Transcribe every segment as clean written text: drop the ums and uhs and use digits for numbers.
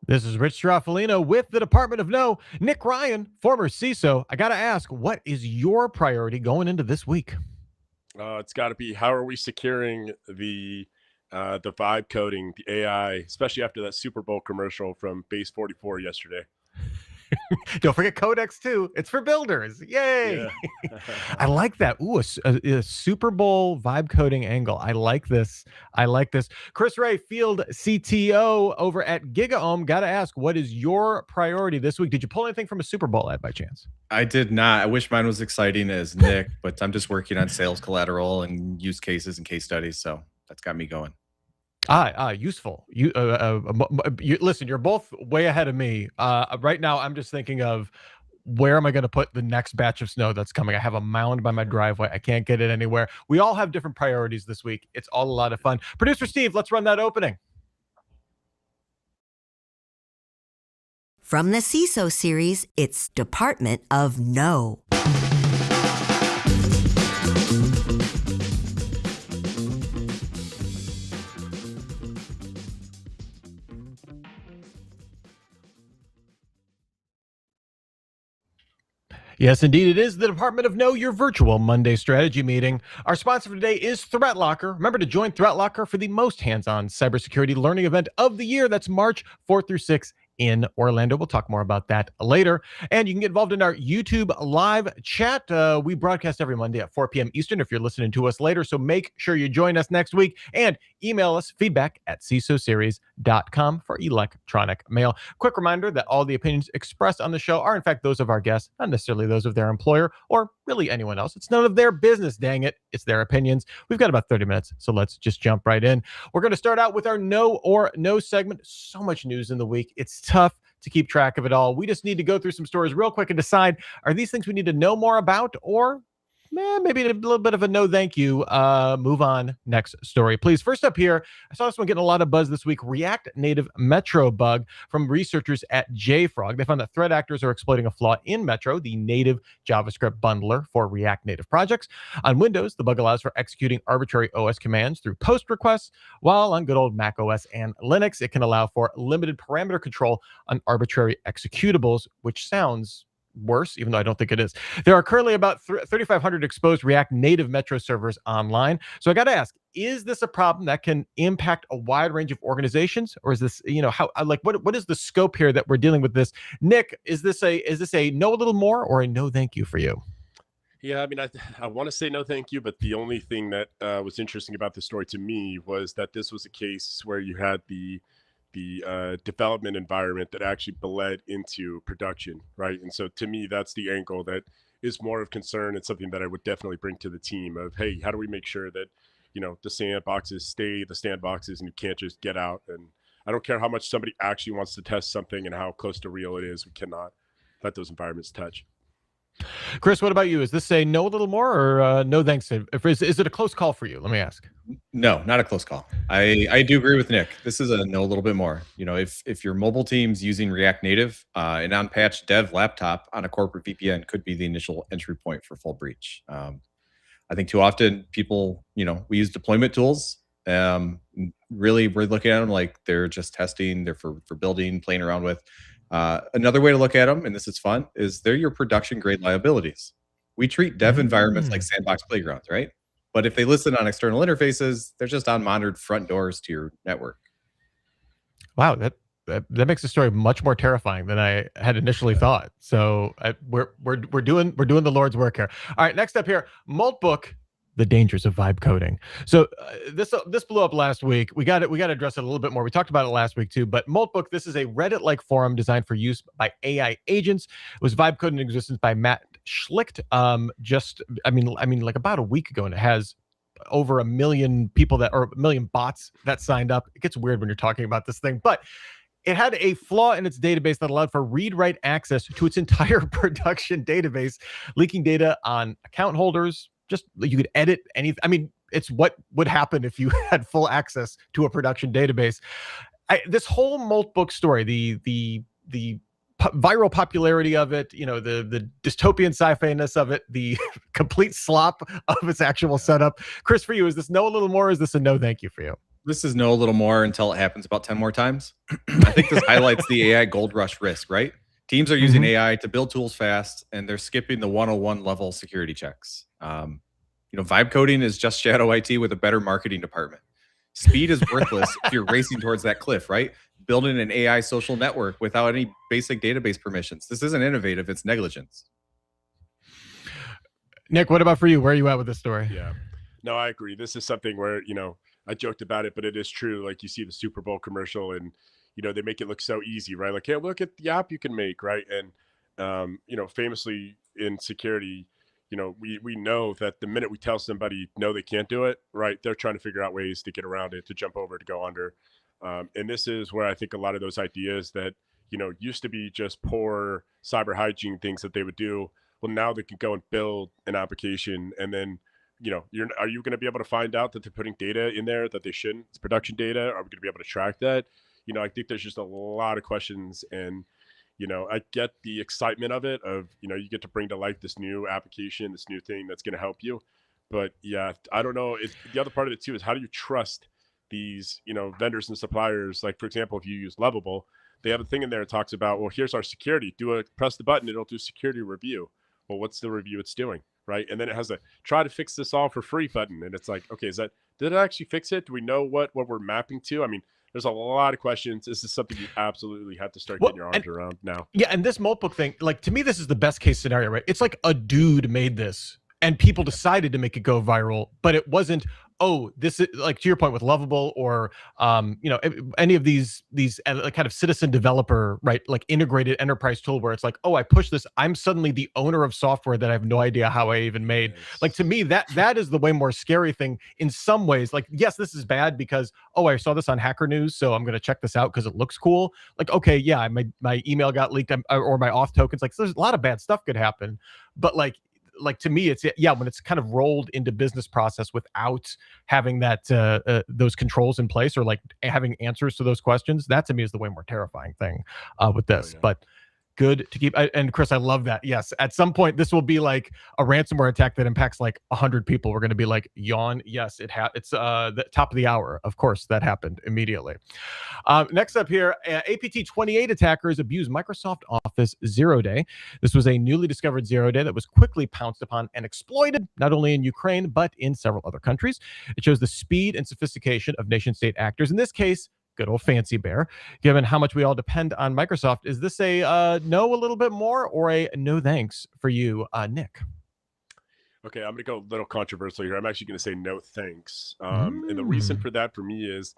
This is Rich Stroffolino with the Department of No. Nick Ryan, former CISO. I got to ask, what is your priority going into this week? It's got to be how are we securing the vibe coding, the AI, especially after that Super Bowl commercial from Base 44 yesterday. Don't forget Codex too. It's for builders. Yay! Yeah. I like that. Ooh, a Super Bowl vibe coding angle. I like this. I like this. Chris Ray, Field CTO over at GigaOM. Got to ask, what is your priority this week? Did you pull anything from a Super Bowl ad by chance? I did not. I wish mine was exciting as Nick, but I'm just working on sales collateral and use cases and case studies. So that's got me going. Useful. Listen, you're both way ahead of me. Right now, I'm just thinking of where am I going to put the next batch of snow that's coming? I have a mound by my driveway. I can't get it anywhere. We all have different priorities this week. It's all a lot of fun. Producer Steve, let's run that opening. From the CISO Series, it's Department of No. Yes, indeed. It is the Department of No, your virtual Monday strategy meeting. Our sponsor for today is ThreatLocker. Remember to join ThreatLocker for the most hands-on cybersecurity learning event of the year. That's March 4th through 6th in Orlando. We'll talk more about that later. And you can get involved in our YouTube live chat. We broadcast every Monday at 4 p.m. Eastern if you're listening to us later. So make sure you join us next week and email us feedback at CISOseries.com for electronic mail. Quick reminder that all the opinions expressed on the show are in fact those of our guests, not necessarily those of their employer or really anyone else. It's none of their business, dang it. It's their opinions. We've got about 30 minutes, so let's just jump right in. We're going to start out with our No or No segment. So much news in the week. It's tough to keep track of it all. We just need to go through some stories real quick and decide, are these things we need to know more about, or maybe a little bit of a no thank you. Move on. Next story, please. First up here, I saw this one getting a lot of buzz this week. React Native Metro bug from researchers at JFrog. They found that threat actors are exploiting a flaw in Metro, the native JavaScript bundler for React Native projects. On Windows, the bug allows for executing arbitrary OS commands through post requests, while on good old Mac OS and Linux, it can allow for limited parameter control on arbitrary executables, which sounds worse, even though I don't think it is. There are currently about 3,500 exposed React Native Metro servers online. So I got to ask, is this a problem that can impact a wide range of organizations, or is this, what is the scope here that we're dealing with this? Nick, is this a know a little more or a no thank you for you? Yeah, I mean, I want to say no thank you, but the only thing that was interesting about the story to me was that this was a case where you had the development environment that actually bled into production, right? And so to me, that's the angle that is more of concern. It's something that I would definitely bring to the team of, hey, how do we make sure that, the sandboxes stay the sandboxes and you can't just get out? And I don't care how much somebody actually wants to test something and how close to real it is. We cannot let those environments touch. Chris, what about you? Is this a know a little more or no thanks? Is it a close call for you? Let me ask. No, not a close call. I do agree with Nick. This is a know a little bit more. If your mobile team's using React Native, an unpatched dev laptop on a corporate VPN could be the initial entry point for full breach. I think too often people, we use deployment tools. Really, we're looking at them like they're just testing, they're for building, playing around with. Another way to look at them, and this is fun, is they're your production grade liabilities. We treat dev environments like sandbox playgrounds, right? But if they listen on external interfaces, they're just unmonitored front doors to your network. Wow, that makes the story much more terrifying than I had initially thought. So we're doing the Lord's work here. All right, next up here, Maltbook. The dangers of vibe coding. So this blew up last week. We got to address it a little bit more. We talked about it last week too. But Maltbook, this is a Reddit-like forum designed for use by AI agents. It was vibe coded in existence by Matt Schlicht. Like about a week ago, and it has over 1 million people or 1 million bots that signed up. It gets weird when you're talking about this thing, but it had a flaw in its database that allowed for read-write access to its entire production database, leaking data on account holders. Just you could edit anything. I mean, it's what would happen if you had full access to a production database. This whole Maltbook story, the viral popularity of it, the dystopian sci-fi-ness of it, the complete slop of its actual setup. Chris, for you, is this know a little more? Or is this a no thank you for you? This is know a little more until it happens about 10 more times. I think this highlights the AI gold rush risk, right? Teams are using AI to build tools fast, and they're skipping the 101 level security checks. Vibe coding is just shadow IT with a better marketing department. Speed is worthless if you're racing towards that cliff, right? Building an AI social network without any basic database permissions. This isn't innovative, it's negligence. Nick, what about for you? Where are you at with this story? Yeah, no, I agree. This is something where, I joked about it, but it is true. Like, you see the Super Bowl commercial and, they make it look so easy, right? Like, hey, look at the app you can make, right? And, famously in security, we know that the minute we tell somebody, no, they can't do it, right? They're trying to figure out ways to get around it, to jump over, to go under. And this is where I think a lot of those ideas that, used to be just poor cyber hygiene things that they would do. Well, now they can go and build an application, and then, are you going to be able to find out that they're putting data in there that they shouldn't? It's production data. Are we going to be able to track that? I think there's just a lot of questions, and, I get the excitement of it, of, you get to bring to life this new application, this new thing that's going to help you. But yeah, I don't know. The other part of it too is, how do you trust these, vendors and suppliers? Like, for example, if you use Lovable, they have a thing in there that talks about, well, here's our security. Press the button, it'll do security review. Well, what's the review it's doing, right? And then it has a try to fix this all for free button, and it's like, okay, did it actually fix it? Do we know what we're mapping to? I mean, there's a lot of questions. This is something you absolutely have to start getting your arms around now. Yeah, and this Moltbook thing, like, to me, this is the best case scenario, right? It's like a dude made this, and people decided to make it go viral, but it wasn't, oh, this is, like, to your point with Lovable, or any of these kind of citizen developer, right, like integrated enterprise tool, where it's like, oh, I push this, I'm suddenly the owner of software that I have no idea how I even made. Yes. Like, to me, that is the way more scary thing in some ways. Like, yes, this is bad because, oh, I saw this on Hacker News, so I'm going to check this out because it looks cool. Like, okay, yeah, my email got leaked, or my auth tokens. Like, so there's a lot of bad stuff could happen, but like to me, it's, yeah, when it's kind of rolled into business process without having that those controls in place, or like having answers to those questions, that to me is the way more terrifying thing with this. Oh, yeah. But good to keep. And Chris, I love that. Yes, at some point this will be like a ransomware attack that impacts like 100 people. We're going to be like, yawn. Yes, it's the top of the hour. Of course, that happened immediately. Next up here, APT28 attackers abuse Microsoft Office 0 Day. This was a newly discovered 0 Day that was quickly pounced upon and exploited, not only in Ukraine, but in several other countries. It shows the speed and sophistication of nation-state actors. In this case, good old Fancy Bear. Given how much we all depend on Microsoft, is this a no a little bit more, or a no thanks for you, Nick? Okay, I'm going to go a little controversial here. I'm actually going to say no thanks. And the reason for that for me is,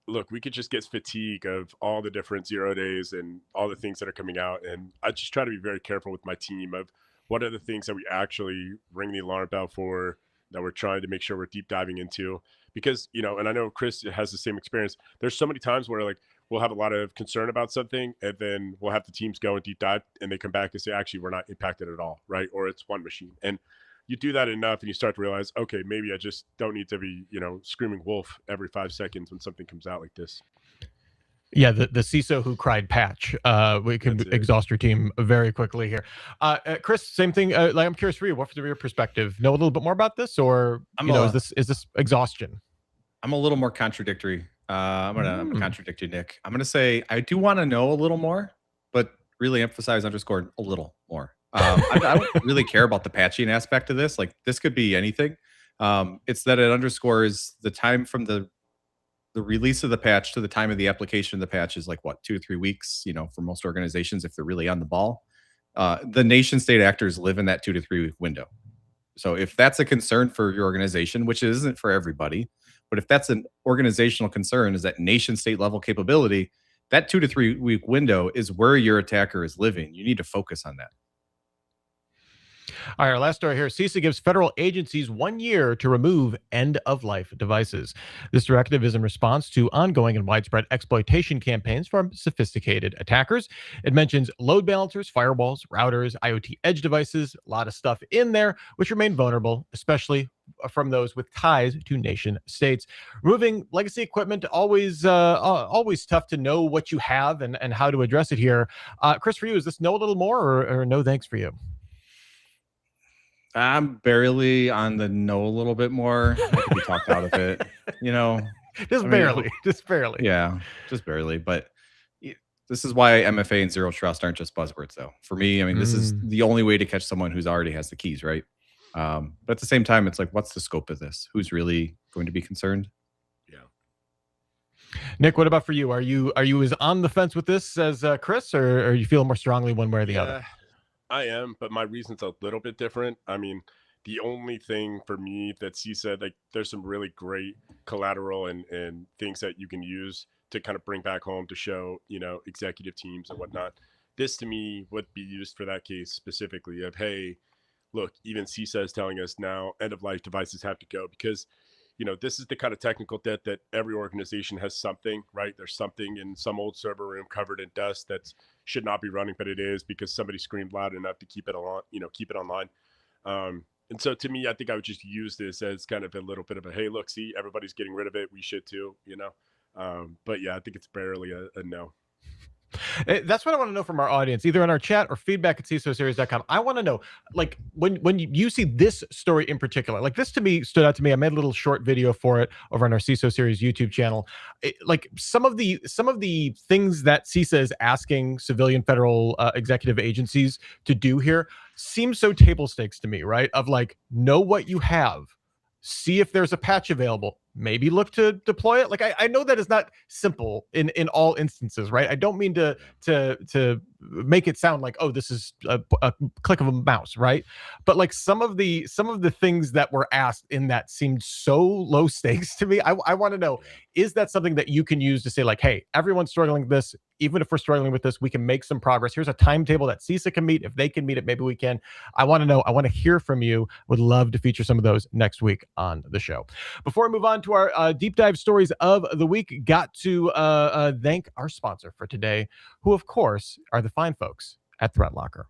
look, we could just get fatigue of all the different 0 days and all the things that are coming out. And I just try to be very careful with my team of what are the things that we actually ring the alarm bell for, that we're trying to make sure we're deep diving into. Because, and I know Chris has the same experience. There's so many times where, like, we'll have a lot of concern about something, and then we'll have the teams go and deep dive, and they come back and say, actually, we're not impacted at all, right? Or it's one machine. And you do that enough, and you start to realize, okay, maybe I just don't need to be, screaming wolf every 5 seconds when something comes out like this. Yeah, the CISO who cried patch. We can exhaust your team very quickly here. Chris, same thing. Like, I'm curious for you. What's your perspective? Know a little bit more about this, or is this exhaustion? I'm a little more contradictory. I'm gonna contradict you, Nick. I'm gonna say I do want to know a little more, but really emphasize underscore a little more. I don't really care about the patching aspect of this. Like, this could be anything. It's that it underscores the time from the release of the patch to the time of the application of the patch is like, what, 2 or 3 weeks, for most organizations, if they're really on the ball. The nation state actors live in that 2 to 3 week window. So if that's a concern for your organization, which it isn't for everybody, but if that's an organizational concern, is that nation state level capability, that 2 to 3 week window is where your attacker is living. You need to focus on that. All right, our last story here. CISA gives federal agencies 1 year to remove end-of-life devices. This directive is in response to ongoing and widespread exploitation campaigns from sophisticated attackers. It mentions load balancers, firewalls, routers, IoT edge devices, a lot of stuff in there, which remain vulnerable, especially from those with ties to nation states. Removing legacy equipment, always tough to know what you have and how to address it here. Chris, for you, is this know a little more, or no thanks for you? I'm barely on the know a little bit more. I could be talked out of it. Just I mean, barely, just barely. yeah, just barely. But this is why MFA and zero trust aren't just buzzwords, though. For me, I mean, this is the only way to catch someone who's already has the keys, right? But at the same time, it's like, what's the scope of this? Who's really going to be concerned? Yeah. Nick, what about for you? Are you as on the fence with this as Chris, or you feel more strongly one way or the other? I am, but my reason's a little bit different. I mean, the only thing for me that C said, like, there's some really great collateral and things that you can use to kind of bring back home to show, executive teams and whatnot. This to me would be used for that case specifically of, hey, look, even CISA is telling us now end of life devices have to go because, this is the kind of technical debt that every organization has something, right? There's something in some old server room covered in dust that should not be running, but it is because somebody screamed loud enough to keep it on, keep it online. And so to me, I think I would just use this as kind of a little bit of a, hey, look, see, everybody's getting rid of it. We should too, But yeah, I think it's barely a no. That's what I want to know from our audience, either in our chat or feedback at CISOseries.com. I want to know, like, when you see this story in particular, like this to me stood out to me. I made a little short video for it over on our CISO Series YouTube channel. Like some of the things that CISA is asking civilian federal executive agencies to do here seems so table stakes to me, right? Of like, know what you have, see if there's a patch available, maybe look to deploy it. Like I know that is not simple in all instances, right? I don't mean to make it sound like, oh, this is a click of a mouse, right? But like some of the things that were asked in that seemed so low stakes to me. I want to know, is that something that you can use to say like, hey, everyone's struggling with this, even if we're struggling with this, we can make some progress. Here's a timetable that CISA can meet. If they can meet it, maybe we can. I want to know. I want to hear from you. Would love to feature some of those next week on the show. Before we move on to our deep dive stories of the week, got to thank our sponsor for today, who of course are the fine folks at ThreatLocker.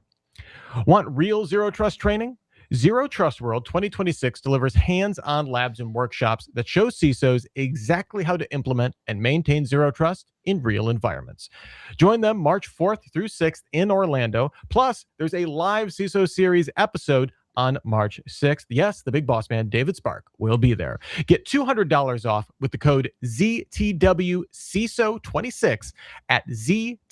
Want real zero trust training? Zero Trust World 2026 delivers hands-on labs and workshops that show CISOs exactly how to implement and maintain zero trust in real environments. Join them March 4th through 6th in Orlando. Plus, there's a live CISO Series episode on March 6th. Yes, the big boss man, David Spark, will be there. Get $200 off with the code ZTWCISO26 at ZTW.com.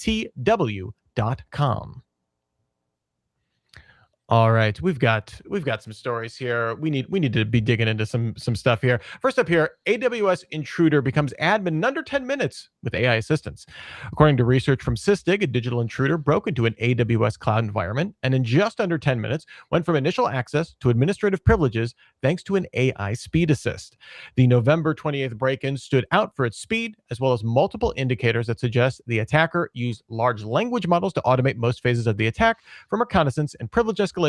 All right, we've got some stories here. We need to be digging into some stuff here. First up here, AWS Intruder becomes admin in under 10 minutes with AI assistance. According to research from Sysdig, a digital intruder broke into an AWS cloud environment and in just under 10 minutes went from initial access to administrative privileges thanks to an AI speed assist. The November 28th break-in stood out for its speed, as well as multiple indicators that suggest the attacker used large language models to automate most phases of the attack, from reconnaissance and privilege escalation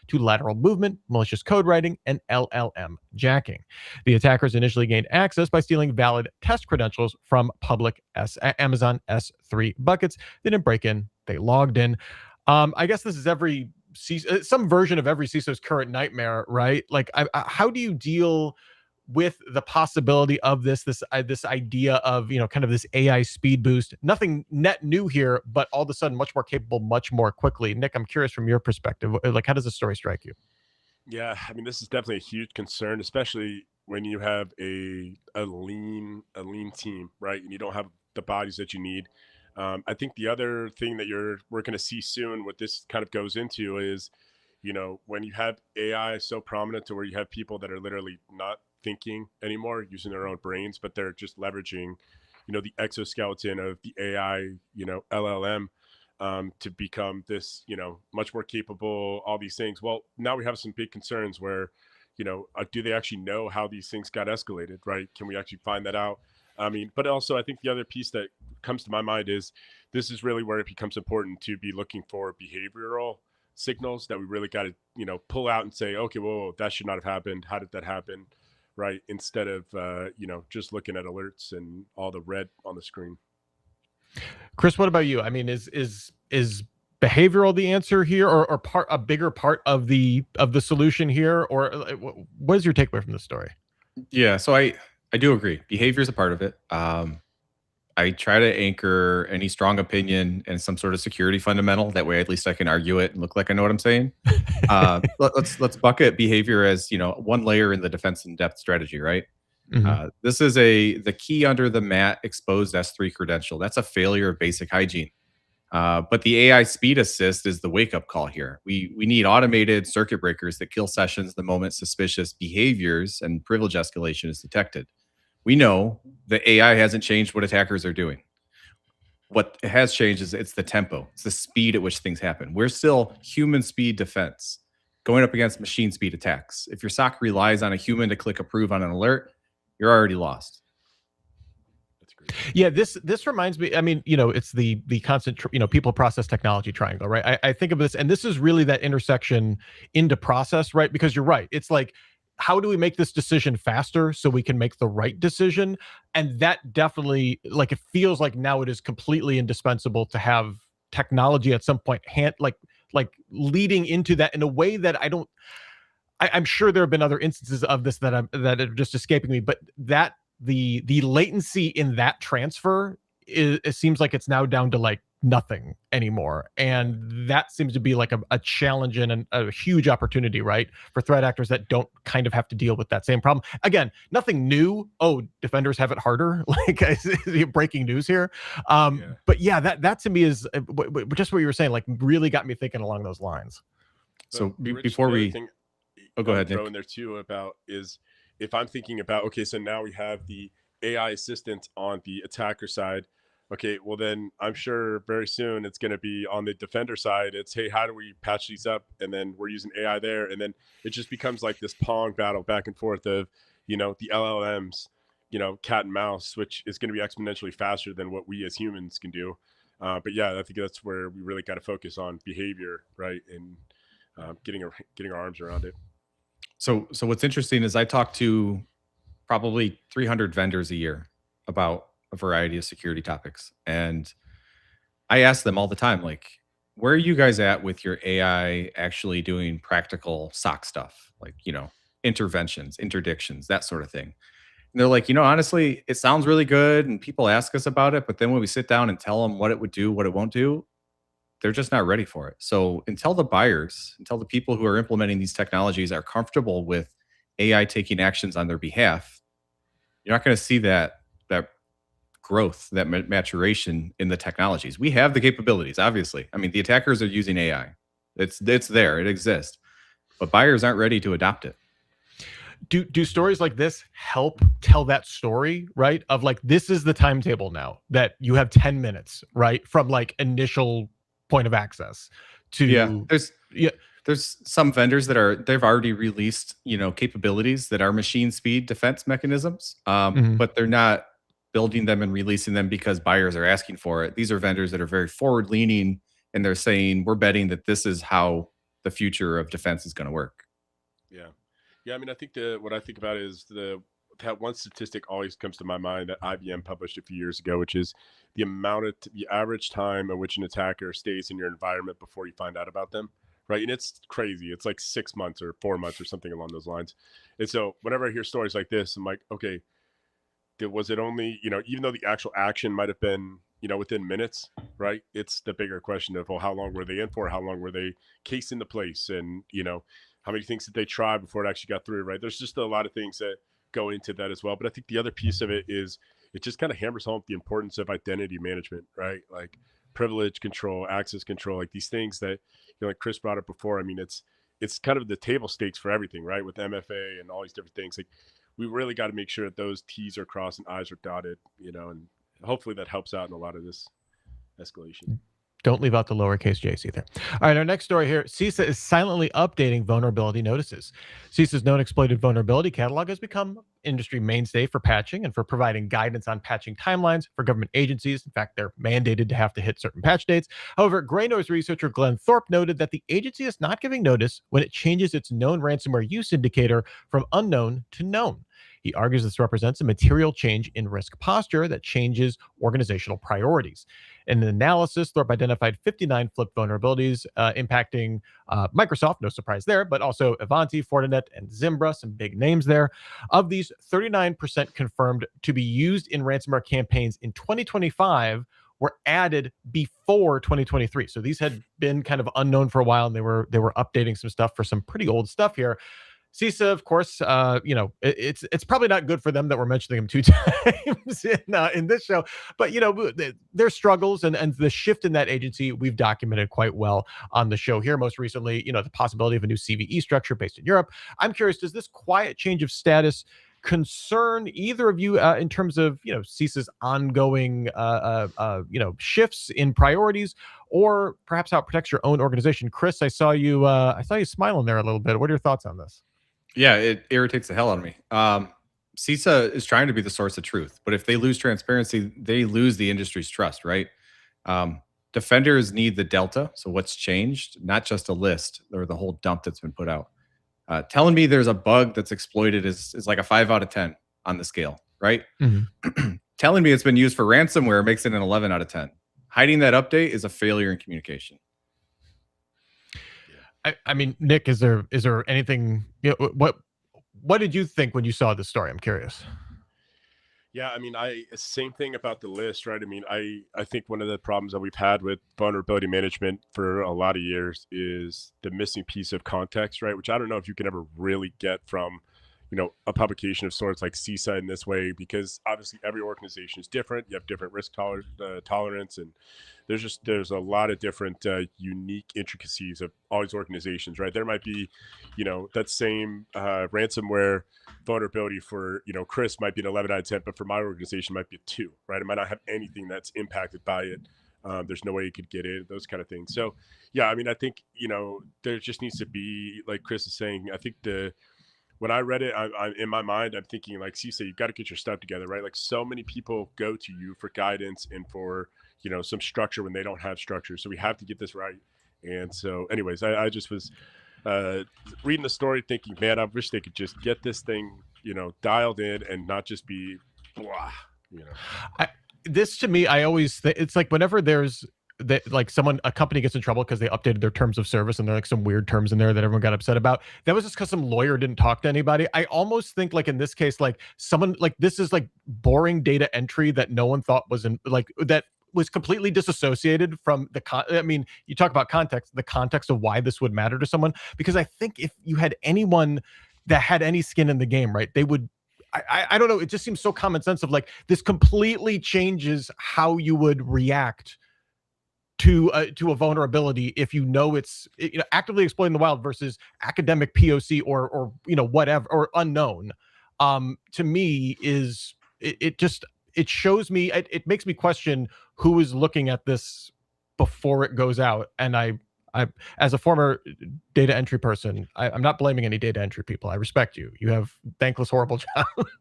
to lateral movement, malicious code writing, and LLM jacking. The attackers initially gained access by stealing valid test credentials from public Amazon S3 buckets. They didn't break in, they logged in. I guess this is some version of every CISO's current nightmare, right? Like, how do you deal with the possibility of this idea of, kind of this AI speed boost? Nothing net new here, but all of a sudden much more capable, much more quickly. Nick, I'm curious from your perspective, like, how does this story strike you? Yeah, I mean, this is definitely a huge concern, especially when you have a lean team, right? And you don't have the bodies that you need. I think the other thing that we're going to see soon, what this kind of goes into is, when you have AI so prominent to where you have people that are literally not thinking anymore, using their own brains, but they're just leveraging, the exoskeleton of the AI, LLM, to become this, much more capable, all these things. Well, now we have some big concerns where, do they actually know how these things got escalated, right? Can we actually find that out? I mean, but also I think the other piece that comes to my mind is this is really where it becomes important to be looking for behavioral signals that we really got to, pull out and say, okay, whoa, that should not have happened. How did that happen? Right. Instead of, just looking at alerts and all the red on the screen. Chris, what about you? I mean, is behavioral the answer here, or a bigger part of the solution here? Or what is your takeaway from this story? Yeah, so I do agree. Behavior is a part of it. I try to anchor any strong opinion in some sort of security fundamental. That way, at least I can argue it and look like I know what I'm saying. Let's bucket behavior as one layer in the defense in depth strategy, right? This is the key under the mat exposed S3 credential. That's a failure of basic hygiene. But the AI speed assist is the wake up call here. We need automated circuit breakers that kill sessions the moment suspicious behaviors and privilege escalation is detected. We know the AI hasn't changed what attackers are doing. What has changed is it's the tempo, it's the speed at which things happen. We're still human speed defense going up against machine speed attacks. If your SOC relies on a human to click approve on an alert, you're already lost. Yeah, this reminds me. I mean, it's the constant, people, process, technology triangle, right? I think of this, and this is really that intersection into process, right? Because you're right. It's like, how do we make this decision faster so we can make the right decision? And that definitely, like, it feels like now it is completely indispensable to have technology at some point, like leading into that in a way that I'm sure there have been other instances of this that are just escaping me, but that the latency in that transfer it seems like it's now down to like nothing anymore, and that seems to be like a challenge and a huge opportunity, right, for threat actors that don't kind of have to deal with that same problem. Again, nothing new. Oh, defenders have it harder. Like, breaking news here. But yeah, that to me is just what you were saying, like, really got me thinking along those lines. So Rich, before we go ahead, throw Nick. in there too about is, if I'm thinking about, okay, so now we have the AI assistant on the attacker side. Okay, well then I'm sure very soon it's going to be on the defender side. It's, hey, how do we patch these up? And then we're using AI there, and then it just becomes like this pong battle back and forth of, the LLMs, cat and mouse, which is going to be exponentially faster than what we as humans can do. But yeah, I think that's where we really got to focus on behavior, right, and getting our arms around it. So what's interesting is I talk to probably 300 vendors a year about a variety of security topics. And I ask them all the time, like, where are you guys at with your AI actually doing practical SOC stuff? Like, interventions, interdictions, that sort of thing. And they're like, honestly, it sounds really good. And people ask us about it. But then when we sit down and tell them what it would do, what it won't do, they're just not ready for it. So until the people who are implementing these technologies are comfortable with AI taking actions on their behalf, you're not going to see that growth, that maturation in the technologies. We have the capabilities, obviously. I mean, the attackers are using AI. It's there, it exists, but buyers aren't ready to adopt it. Do stories like this help tell that story, right? Of like, this is the timetable now that you have 10 minutes, right, from like initial point of access to there's some vendors they've already released capabilities that are machine speed defense mechanisms, but they're not building them and releasing them because buyers are asking for it. These are vendors that are very forward leaning, and they're saying, we're betting that this is how the future of defense is going to work. I mean, I think what I think about is that one statistic always comes to my mind that IBM published a few years ago, which is the average time in which an attacker stays in your environment before you find out about them, right? And it's crazy. It's like 6 months or 4 months or something along those lines. And so whenever I hear stories like this, I'm like, okay, was it only, even though the actual action might have been, within minutes, right? It's the bigger question of, well, how long were they in for? How long were they cased into place? And, how many things did they try before it actually got through, right? There's just a lot of things that go into that as well. But I think the other piece of it is it just kind of hammers home the importance of identity management, right? Like privilege control, access control, like these things that, like Chris brought up before. I mean, it's kind of the table stakes for everything, right? With MFA and all these different things. Like, we really got to make sure that those T's are crossed and I's are dotted, and hopefully that helps out in a lot of this escalation. Don't leave out the lowercase j's either. All right, our next story here. CISA is silently updating vulnerability notices. CISA's known exploited vulnerability catalog has become industry mainstay for patching and for providing guidance on patching timelines for government agencies. In fact, they're mandated to have to hit certain patch dates. However, Grey Noise researcher Glenn Thorpe noted that the agency is not giving notice when it changes its known ransomware use indicator from unknown to known. He argues this represents a material change in risk posture that changes organizational priorities. In an analysis, Thorpe identified 59 flipped vulnerabilities impacting Microsoft, no surprise there, but also Ivanti, Fortinet, and Zimbra, some big names there. Of these, 39% confirmed to be used in ransomware campaigns in 2025 were added before 2023. So these had been kind of unknown for a while, and they were updating some stuff for some pretty old stuff here. CISA, of course, it's probably not good for them that we're mentioning them 2 times in this show, but their struggles and the shift in that agency we've documented quite well on the show here. Most recently, the possibility of a new CVE structure based in Europe. I'm curious, does this quiet change of status concern either of you in terms of CISA's ongoing shifts in priorities, or perhaps how it protects your own organization? Chris, I saw you smiling there a little bit. What are your thoughts on this? Yeah, it irritates the hell out of me. CISA is trying to be the source of truth, but if they lose transparency, they lose the industry's trust, right? Defenders need the delta, so what's changed, not just a list or the whole dump that's been put out. Telling me there's a bug that's exploited is like a 5 out of 10 on the scale, right? Telling me it's been used for ransomware makes it an 11 out of 10. Hiding that update is a failure in communication. I mean, Nick, is there anything? What did you think when you saw this story? I'm curious. Yeah, I mean, same thing about the list, right? I mean, I think one of the problems that we've had with vulnerability management for a lot of years is the missing piece of context, right? Which I don't know if you can ever really get from, a publication of sorts like CISA in this way, because obviously every organization is different. You have different risk tolerance, and there's a lot of different unique intricacies of all these organizations, right? There might be, that same ransomware vulnerability for Chris might be an 11 out of 10, but for my organization might be a 2, right? It might not have anything that's impacted by it. There's no way you could get in, those kind of things. So yeah, I mean, I think there just needs to be, like Chris is saying, I think when I read it, I in my mind, I'm thinking like, CISA, you've got to get your stuff together, right? Like, so many people go to you for guidance and for some structure when they don't have structure. So we have to get this right. And so, anyways, I just was reading the story, thinking, man, I wish they could just get this thing dialed in and not just be blah. This to me, I always it's like whenever there's that, like, a company gets in trouble because they updated their terms of service and there are like some weird terms in there that everyone got upset about. That was just because some lawyer didn't talk to anybody. I almost think, like, in this case, like, someone, like, this is like boring data entry that no one thought was that was completely disassociated from I mean, you talk about context, the context of why this would matter to someone, because I think if you had anyone that had any skin in the game, right, they would. I don't know. It just seems so common sense of, like, this completely changes how you would react to a vulnerability if it's actively exploiting the wild versus academic POC or whatever, or unknown. To me, it shows me, it makes me question who is looking at this before it goes out. And I as a former data entry person, I'm not blaming any data entry people. I respect you. You have thankless, horrible jobs.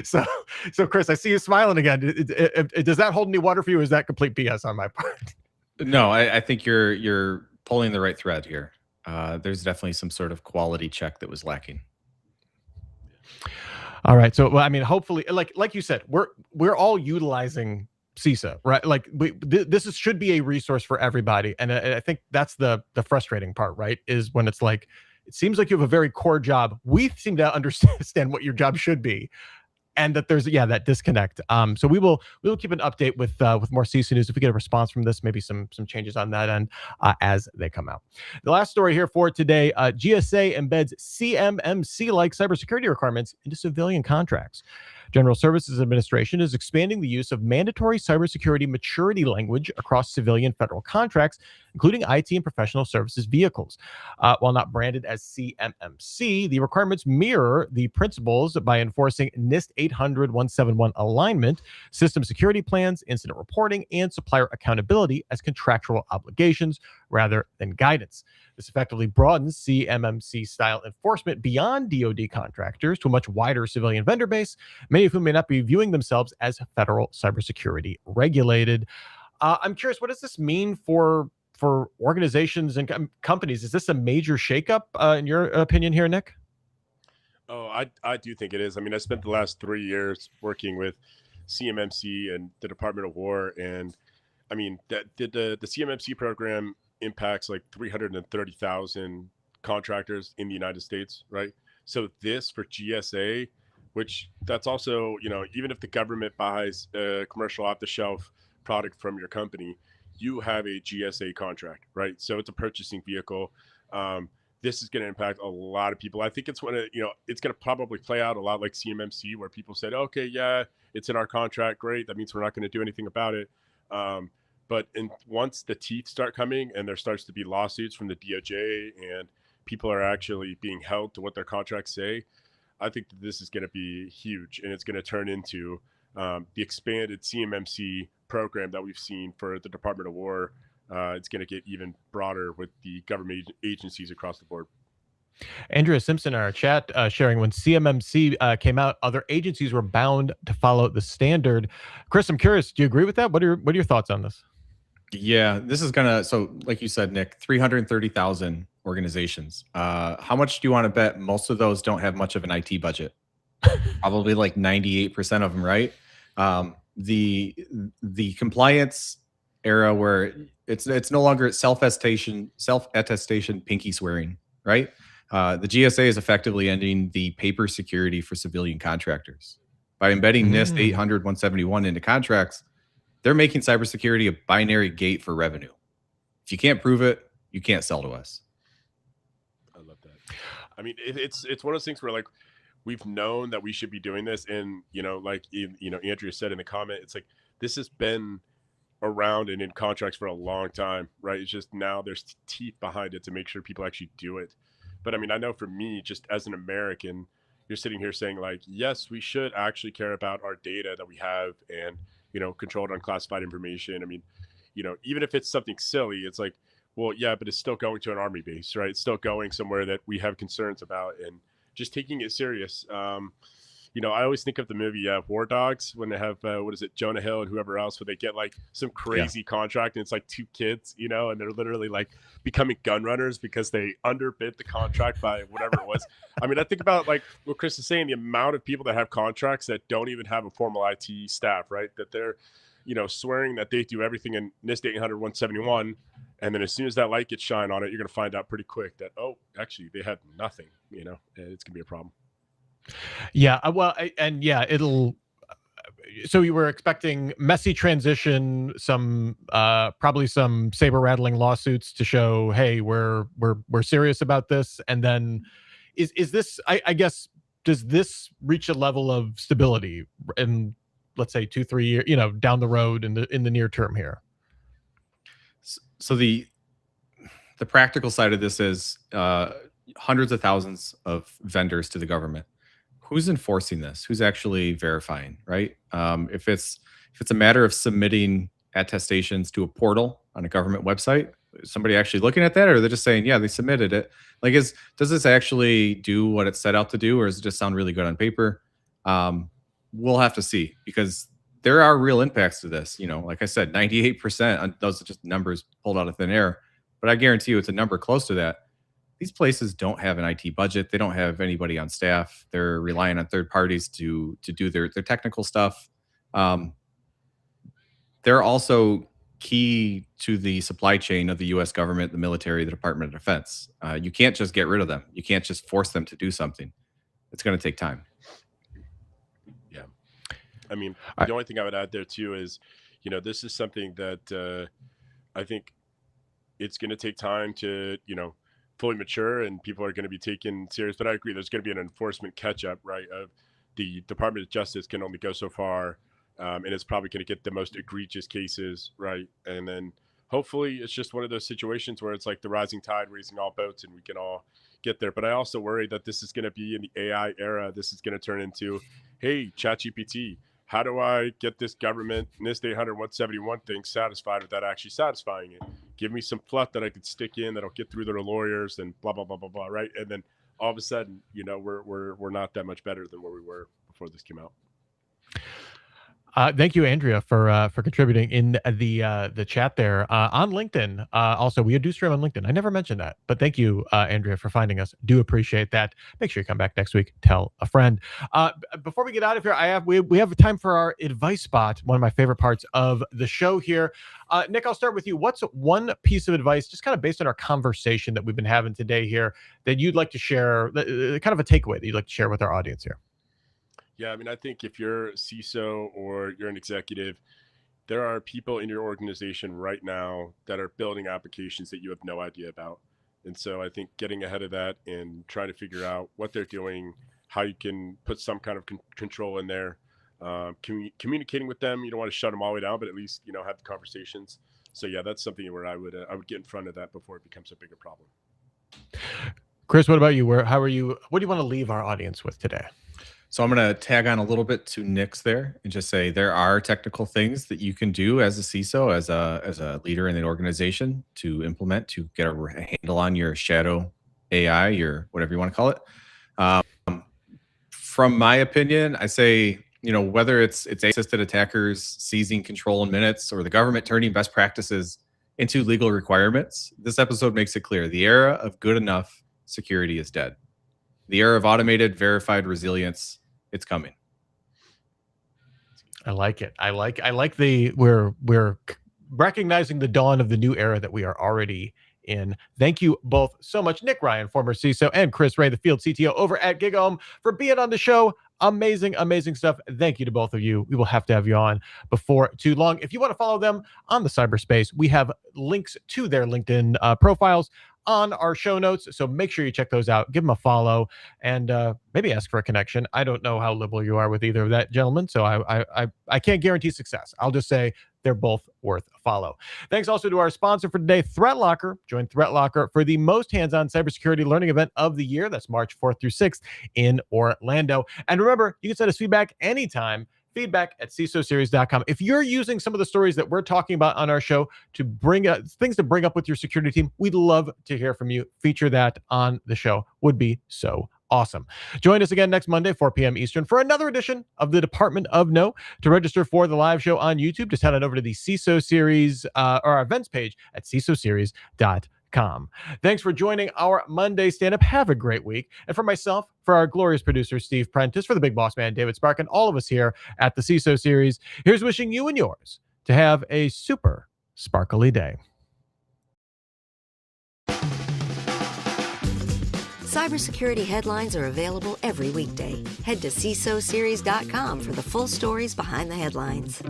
So Chris, I see you smiling again. Does that hold any water for you? Or is that complete BS on my part? No, I think you're pulling the right thread here. There's definitely some sort of quality check that was lacking. All right. So, well, I mean, hopefully, like you said, we're all utilizing CISA, right? Like, this should be a resource for everybody, and I think that's the frustrating part, right? Is when it's like, it seems like you have a very core job. We seem to understand what your job should be, and that there's that disconnect. So we will keep an update with more CISA news if we get a response from this, maybe some changes on that end as they come out. The last story here for today: GSA embeds CMMC-like cybersecurity requirements into civilian contracts. General Services Administration is expanding the use of mandatory cybersecurity maturity language across civilian federal contracts, including IT and professional services vehicles. While not branded as CMMC, the requirements mirror the principles by enforcing NIST 800-171 alignment, system security plans, incident reporting, and supplier accountability as contractual obligations rather than guidance. This effectively broadens CMMC-style enforcement beyond DoD contractors to a much wider civilian vendor base, many of whom may not be viewing themselves as federal cybersecurity regulated. I'm curious, what does this mean for organizations and companies? Is this a major shakeup in your opinion here, Nick? Oh, I do think it is. I mean, I spent the last 3 years working with CMMC and the Department of War, and I mean, the CMMC program impacts like 330,000 contractors in the United States, right? So this for GSA, which that's also, even if the government buys a commercial off-the-shelf product from your company, you have a GSA contract, right? So it's a purchasing vehicle. this is going to impact a lot of people. I think it's it's going to probably play out a lot like CMMC, where people said, okay, yeah, it's in our contract. Great. That means we're not going to do anything about it. But once the teeth start coming and there starts to be lawsuits from the DOJ and people are actually being held to what their contracts say, I think that this is going to be huge, and it's going to turn into the expanded CMMC program that we've seen for the Department of War. It's going to get even broader with the government agencies across the board. Andrea Simpson in our chat sharing when CMMC came out, other agencies were bound to follow the standard. Chris, I'm curious, do you agree with that? What are your thoughts on this? Yeah, this is gonna, so like you said, Nick, 330,000 organizations. How much do you want to bet most of those don't have much of an IT budget? Probably like 98% of them, right? The compliance era where it's no longer self-attestation, pinky swearing, right? The GSA is effectively ending the paper security for civilian contractors by embedding NIST 800-171 into contracts. They're making cybersecurity a binary gate for revenue. If you can't prove it, you can't sell to us. I love that. I mean, it's one of those things where like we've known that we should be doing this, and like Andrea said in the comment, it's like this has been around and in contracts for a long time, right? It's just now there's teeth behind it to make sure people actually do it. But I mean, I know for me, just as an American, you're sitting here saying like, yes, we should actually care about our data that we have and controlled unclassified information. I mean, even if it's something silly, it's like, well, yeah, but it's still going to an army base, right? It's still going somewhere that we have concerns about, and just taking it serious. I always think of the movie War Dogs when they have what is it, Jonah Hill and whoever else, where they get like some crazy contract and it's like two kids, and they're literally like becoming gun runners because they underbid the contract by whatever it was. I mean, I think about like what Chris is saying, the amount of people that have contracts that don't even have a formal IT staff, right? That they're swearing that they do everything in NIST 800-171, and then as soon as that light gets shine on it, you're going to find out pretty quick that, oh, actually they had nothing. It's going to be a problem. Yeah, well, and yeah, it'll. So you were expecting messy transition, some probably some saber rattling lawsuits to show, hey, we're serious about this, and then is this? I guess, does this reach a level of stability in, let's say, 2-3 years, down the road in the near term here? So the practical side of this is hundreds of thousands of vendors to the government. Who's enforcing this? Who's actually verifying, right? If it's a matter of submitting attestations to a portal on a government website, is somebody actually looking at that, or they're just saying, yeah, they submitted it? Like, does this actually do what it's set out to do, or does it just sound really good on paper? We'll have to see, because there are real impacts to this. Like I said, 98%, those are just numbers pulled out of thin air, but I guarantee you it's a number close to that. These places don't have an IT budget. They don't have anybody on staff. They're relying on third parties to do their technical stuff. They're also key to the supply chain of the U.S. government, the military, the Department of Defense. You can't just get rid of them. You can't just force them to do something. It's going to take time. Yeah. I mean, the only thing I would add there too is, this is something that I think it's going to take time to, fully mature, and people are going to be taken serious. But I agree, there's going to be an enforcement catch up, right? Of the Department of Justice can only go so far, and it's probably going to get the most egregious cases, right? And then hopefully it's just one of those situations where it's like the rising tide raising all boats, and we can all get there. But I also worry that this is going to be in the AI era. This is going to turn into, hey, ChatGPT, how do I get this government NIST 800-171 thing satisfied without actually satisfying it? Give me some fluff that I could stick in that'll get through their lawyers and blah, blah, blah, blah, blah, right? And then all of a sudden, we're not that much better than where we were before this came out. Thank you, Andrea, for contributing in the chat there on LinkedIn. Also, we do stream on LinkedIn. I never mentioned that, but thank you, Andrea, for finding us. Do appreciate that. Make sure you come back next week. Tell a friend. Before we get out of here, we have time for our advice spot. One of my favorite parts of the show here. Nick, I'll start with you. What's one piece of advice, just kind of based on our conversation that we've been having today here, that you'd like to share? Kind of a takeaway that you'd like to share with our audience here. Yeah, I mean, I think if you're a CISO or you're an executive, there are people in your organization right now that are building applications that you have no idea about. And so I think getting ahead of that and trying to figure out what they're doing, how you can put some kind of control in there, communicating with them. You don't want to shut them all the way down, but at least, have the conversations. So yeah, that's something where I would get in front of that before it becomes a bigger problem. Chris, what about you? What do you want to leave our audience with today? So I'm going to tag on a little bit to Nick's there and just say there are technical things that you can do as a CISO, as a leader in an organization to implement to get a handle on your shadow AI, your whatever you want to call it. From my opinion, I say, whether it's assisted attackers seizing control in minutes or the government turning best practices into legal requirements, this episode makes it clear the era of good enough security is dead. The era of automated, verified resilience, it's coming. I like it. I like we're recognizing the dawn of the new era that we are already in. Thank you both so much, Nick Ryan, former CISO, and Chris Ray, the field CTO over at GigaOM, for being on the show. Amazing stuff. Thank you to both of you. We will have to have you on before too long. If you want to follow them on the cyberspace, we have links to their LinkedIn profiles on our show notes. So make sure you check those out. Give them a follow and maybe ask for a connection. I don't know how liberal you are with either of that, gentlemen. So I can't guarantee success. I'll just say they're both worth a follow. Thanks also to our sponsor for today, ThreatLocker. Join ThreatLocker for the most hands-on cybersecurity learning event of the year. That's March 4th through 6th in Orlando. And remember, you can send us feedback anytime. Feedback at CISOseries.com. If you're using some of the stories that we're talking about on our show to bring things to bring up with your security team, we'd love to hear from you. Feature that on the show. Would be so awesome. Join us again next Monday, 4 p.m. Eastern, for another edition of the Department of No. To register for the live show on YouTube, just head on over to the CISO Series or our events page at CISOseries.com. Thanks for joining our Monday stand-up. Have a great week. And for myself, for our glorious producer, Steve Prentice, for the big boss man, David Spark, and all of us here at the CISO Series, here's wishing you and yours to have a super sparkly day. Cybersecurity headlines are available every weekday. Head to CISOseries.com for the full stories behind the headlines.